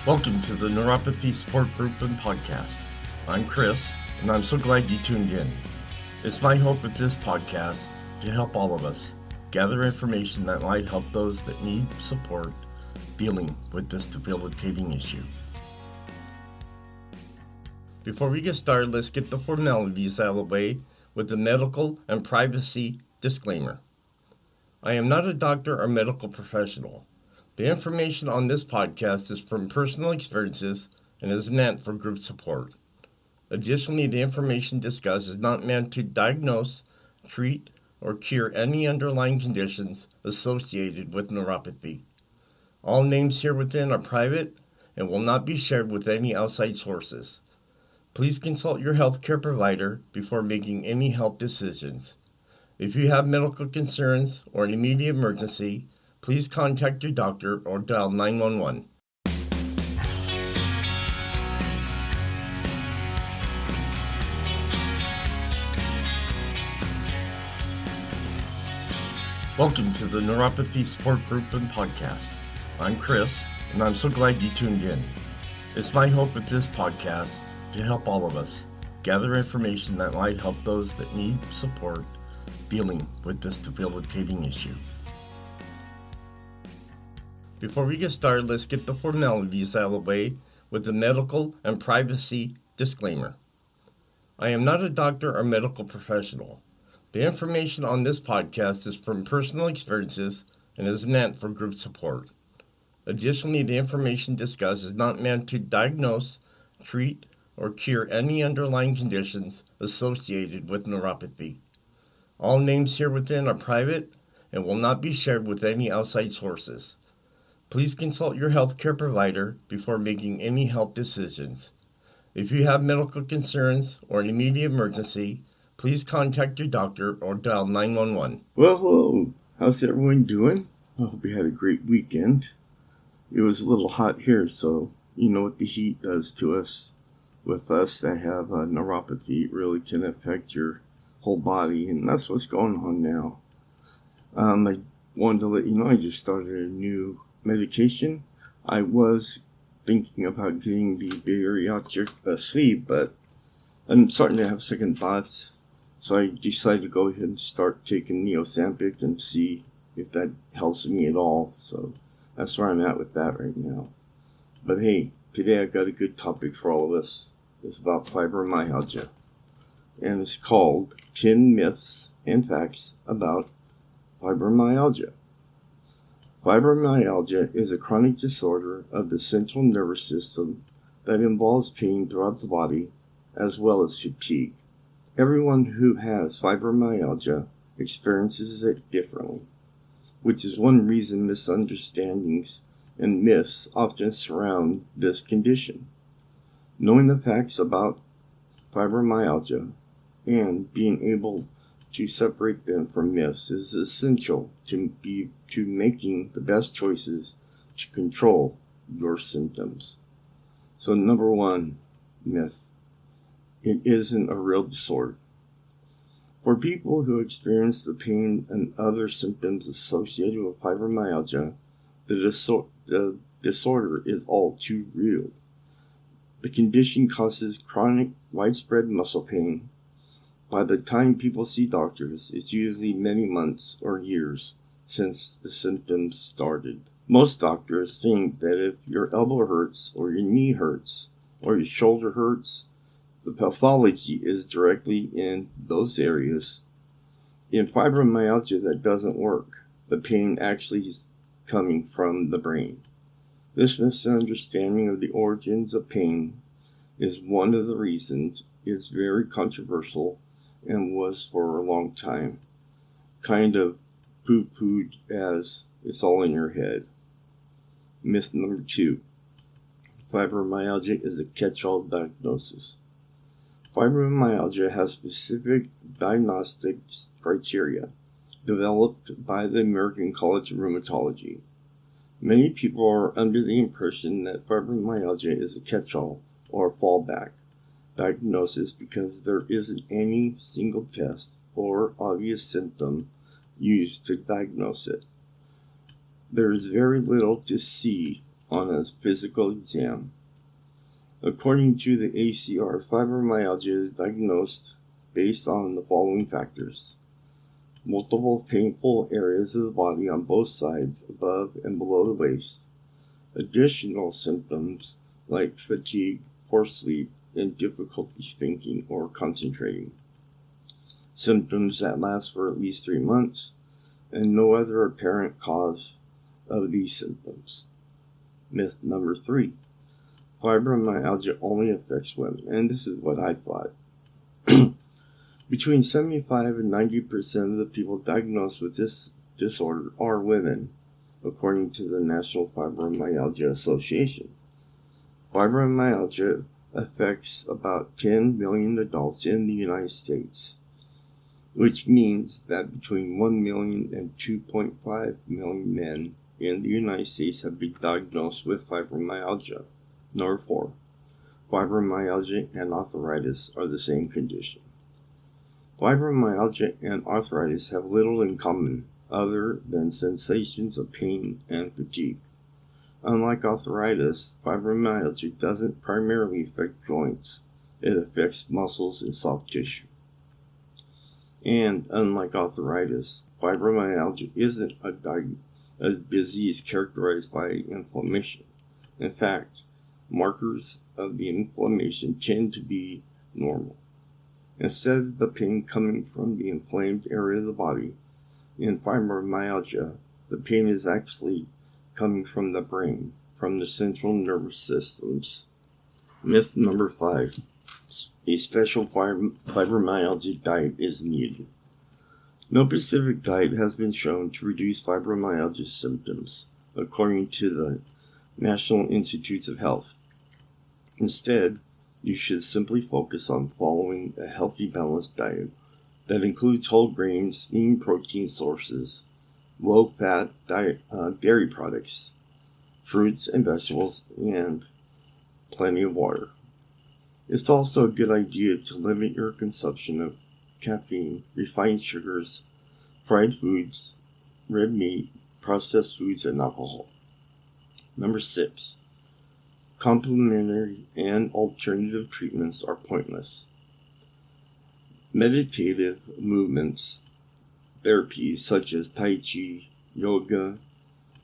Welcome to the Neuropathy Support Group and Podcast. I'm Chris, and I'm so glad you tuned in. It's my hope with this podcast to help all of us gather information that might help those that need support dealing with this debilitating issue. Before we get started, let's get the formalities out of the way with the medical and privacy disclaimer. I am not a doctor or medical professional. The information on this podcast is from personal experiences and is meant for group support. Additionally, the information discussed is not meant to diagnose, treat, or cure any underlying conditions associated with neuropathy. All names here within are private and will not be shared with any outside sources. Please consult your healthcare provider before making any health decisions. If you have medical concerns or an immediate emergency, please contact your doctor or dial 911. Welcome to the Neuropathy Support Group and Podcast. I'm Chris, and I'm so glad you tuned in. It's my hope with this podcast to help all of us gather information that might help those that need support dealing with this debilitating issue. Before we get started, let's get the formalities out of the way with the medical and privacy disclaimer. I am not a doctor or medical professional. The information on this podcast is from personal experiences and is meant for group support. Additionally, the information discussed is not meant to diagnose, treat, or cure any underlying conditions associated with neuropathy. All names here within are private and will not be shared with any outside sources. Please consult your healthcare provider before making any health decisions. If you have medical concerns or an immediate emergency, please contact your doctor or dial 911. Well, hello. How's everyone doing? I hope you had a great weekend. It was a little hot here, so you know what the heat does to us. With us that have neuropathy, it really can affect your whole body, and that's what's going on now. I wanted to let you know I just started a new medication. I was thinking about getting the bariatric sleeve, but I'm starting to have second thoughts, so I decided to go ahead and start taking Neosampic and see if that helps me at all. So that's where I'm at with that right now. But hey, today I've got a good topic for all of us. It's about fibromyalgia, and it's called 10 Myths and Facts About Fibromyalgia. Fibromyalgia is a chronic disorder of the central nervous system that involves pain throughout the body as well as fatigue. Everyone who has fibromyalgia experiences it differently, which is one reason misunderstandings and myths often surround this condition. Knowing the facts about fibromyalgia and being able to separate them from myths is essential to making the best choices to control your symptoms. So number one myth, it isn't a real disorder. For people who experience the pain and other symptoms associated with fibromyalgia, the disorder is all too real. The condition causes chronic, widespread muscle pain. By the time people see doctors, it's usually many months or years since the symptoms started. Most doctors think that if your elbow hurts or your knee hurts or your shoulder hurts, the pathology is directly in those areas. In fibromyalgia, that doesn't work. The pain actually is coming from the brain. This misunderstanding of the origins of pain is one of the reasons it's very controversial and was for a long time kind of poo-pooed as it's all in your head. Myth number 2. Fibromyalgia is a catch-all diagnosis. Fibromyalgia has specific diagnostic criteria developed by the American College of Rheumatology. Many people are under the impression that fibromyalgia is a catch-all or fallback diagnosis because there isn't any single test or obvious symptom used to diagnose it. There is very little to see on a physical exam. According to the ACR, fibromyalgia is diagnosed based on the following factors: multiple painful areas of the body on both sides, above and below the waist, additional symptoms like fatigue, poor sleep, and difficulty thinking or concentrating, symptoms that last for at least 3 months, and no other apparent cause of these symptoms. Myth number 3. Fibromyalgia only affects women, and this is what I thought. Between 75 and 90% of the people diagnosed with this disorder are women, according to the National Fibromyalgia Association. Fibromyalgia affects about 10 million adults in the United States, which means that between 1 million and 2.5 million men in the United States have been diagnosed with fibromyalgia. Number 4. Fibromyalgia and arthritis are the same condition. Fibromyalgia and arthritis have little in common other than sensations of pain and fatigue. Unlike arthritis, fibromyalgia doesn't primarily affect joints. It affects muscles and soft tissue. And unlike arthritis, fibromyalgia isn't a disease characterized by inflammation. In fact, markers of the inflammation tend to be normal. Instead of the pain coming from the inflamed area of the body, in fibromyalgia, the pain is actually coming from the brain, from the central nervous systems. Myth number 5. A special fibromyalgia diet is needed. No specific diet has been shown to reduce fibromyalgia symptoms, according to the National Institutes of Health. Instead, you should simply focus on following a healthy, balanced diet that includes whole grains, lean protein sources, low-fat dairy products, fruits and vegetables, and plenty of water. It's also a good idea to limit your consumption of caffeine, refined sugars, fried foods, red meat, processed foods, and alcohol. Number 6. Complementary and alternative treatments are pointless. Meditative movements, therapies such as Tai Chi, yoga,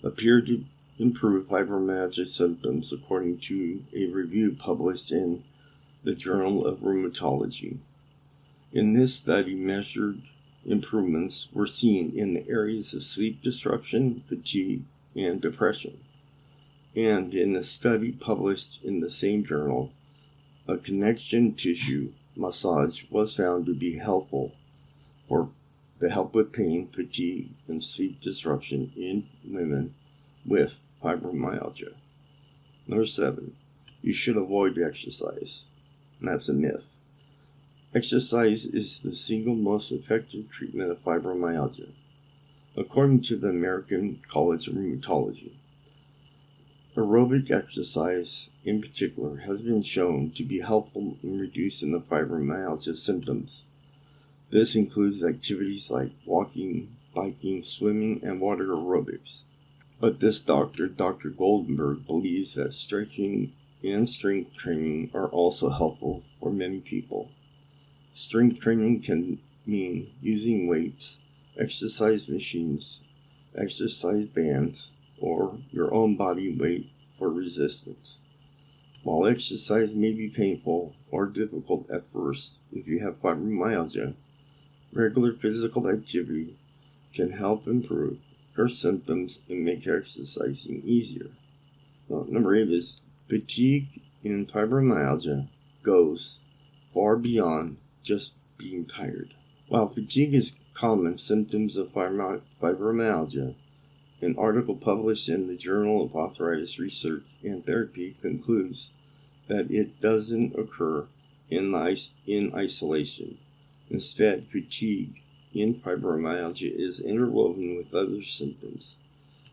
appear to improve fibromyalgia symptoms according to a review published in the Journal of Rheumatology. In this study, measured improvements were seen in the areas of sleep disruption, fatigue, and depression. And in a study published in the same journal, a connection tissue massage was found to be helpful for the help with pain, fatigue, and sleep disruption in women with fibromyalgia. Number 7. You should avoid exercise. And that's a myth. Exercise is the single most effective treatment of fibromyalgia, according to the American College of Rheumatology. Aerobic exercise, in particular, has been shown to be helpful in reducing the fibromyalgia symptoms. This includes activities like walking, biking, swimming, and water aerobics. But this Dr. Goldenberg, believes that stretching and strength training are also helpful for many people. Strength training can mean using weights, exercise machines, exercise bands, or your own body weight for resistance. While exercise may be painful or difficult at first if you have fibromyalgia, regular physical activity can help improve your symptoms and make exercising easier. Now, number 8 is fatigue in fibromyalgia goes far beyond just being tired. While fatigue is common symptoms of fibromyalgia, an article published in the Journal of Arthritis Research and Therapy concludes that it doesn't occur in isolation. Instead, fatigue in fibromyalgia is interwoven with other symptoms,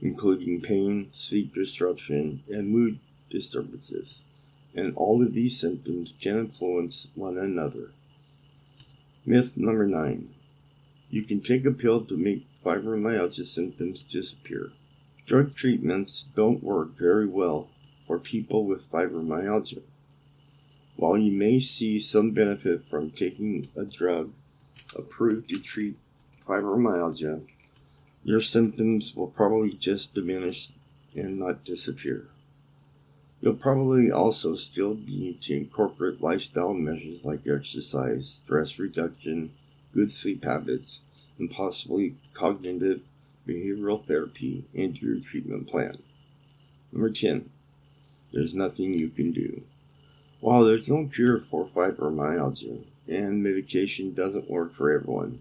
including pain, sleep disruption, and mood disturbances, and all of these symptoms can influence one another. Myth number 9. You can take a pill to make fibromyalgia symptoms disappear. Drug treatments don't work very well for people with fibromyalgia. While you may see some benefit from taking a drug approved to treat fibromyalgia, your symptoms will probably just diminish and not disappear. You'll probably also still need to incorporate lifestyle measures like exercise, stress reduction, good sleep habits, and possibly cognitive behavioral therapy into your treatment plan. Number 10, there's nothing you can do. While there's no cure for fibromyalgia and medication doesn't work for everyone,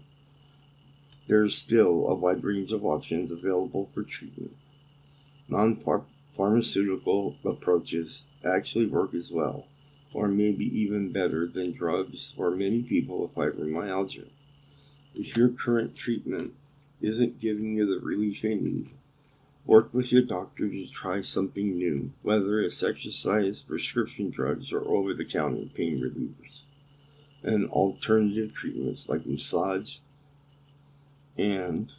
there's still a wide range of options available for treatment. Non-pharmaceutical approaches actually work as well, or maybe even better than drugs for many people with fibromyalgia. If your current treatment isn't giving you the relief you need, work with your doctor to try something new, whether it's exercise, prescription drugs, or over-the-counter pain relievers, and alternative treatments like massage and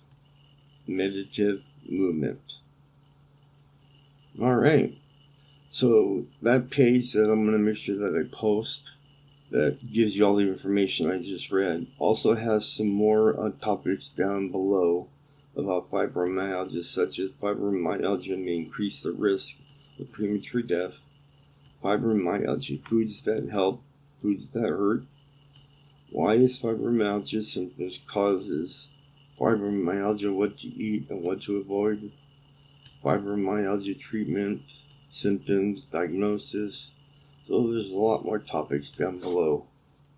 meditative movement. All right, so that page that I'm going to make sure that I post that gives you all the information I just read also has some more topics down below about fibromyalgia, such as fibromyalgia may increase the risk of premature death, fibromyalgia, foods that help, foods that hurt, why is fibromyalgia symptoms causes fibromyalgia, what to eat and what to avoid, fibromyalgia treatment, symptoms, diagnosis. So there's a lot more topics down below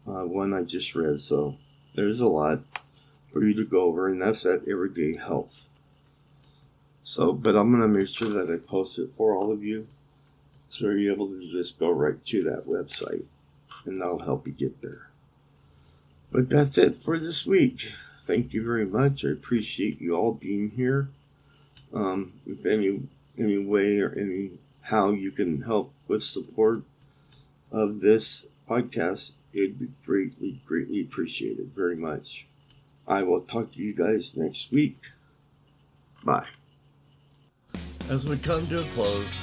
one I just read, so there's a lot for you to go over, and that's that everyday health. So, but I'm going to make sure that I post it for all of you, so you're able to just go right to that website, and that'll help you get there. But that's it for this week. Thank you very much. I appreciate you all being here. If any way or any how you can help with support of this podcast, it'd be greatly appreciated very much. I will talk to you guys next week. Bye. As we come to a close,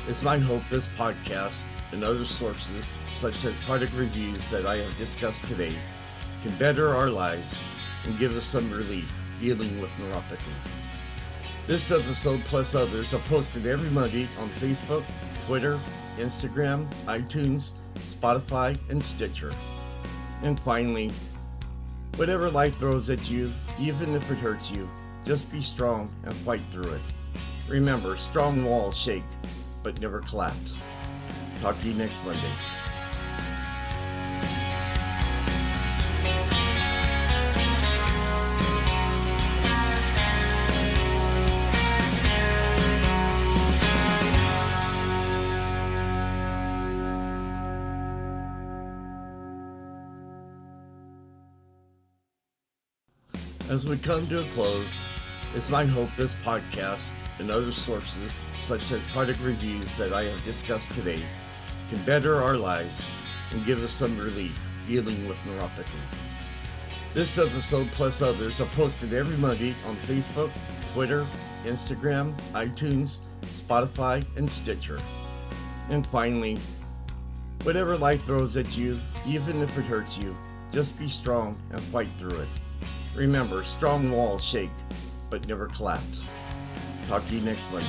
it's my hope this podcast and other sources, such as product reviews that I have discussed today, can better our lives and give us some relief dealing with neuropathy. This episode plus others are posted every Monday on Facebook, Twitter, Instagram, iTunes, Spotify, and Stitcher. And finally, whatever life throws at you, even if it hurts you, just be strong and fight through it. Remember, strong walls shake, but never collapse. Talk to you next Monday. As we come to a close, it's my hope this podcast and other sources, such as product reviews that I have discussed today, can better our lives and give us some relief dealing with neuropathy. This episode plus others are posted every Monday on Facebook, Twitter, Instagram, iTunes, Spotify, and Stitcher. And finally, whatever life throws at you, even if it hurts you, just be strong and fight through it. Remember, strong walls shake, but never collapse. Talk to you next Monday.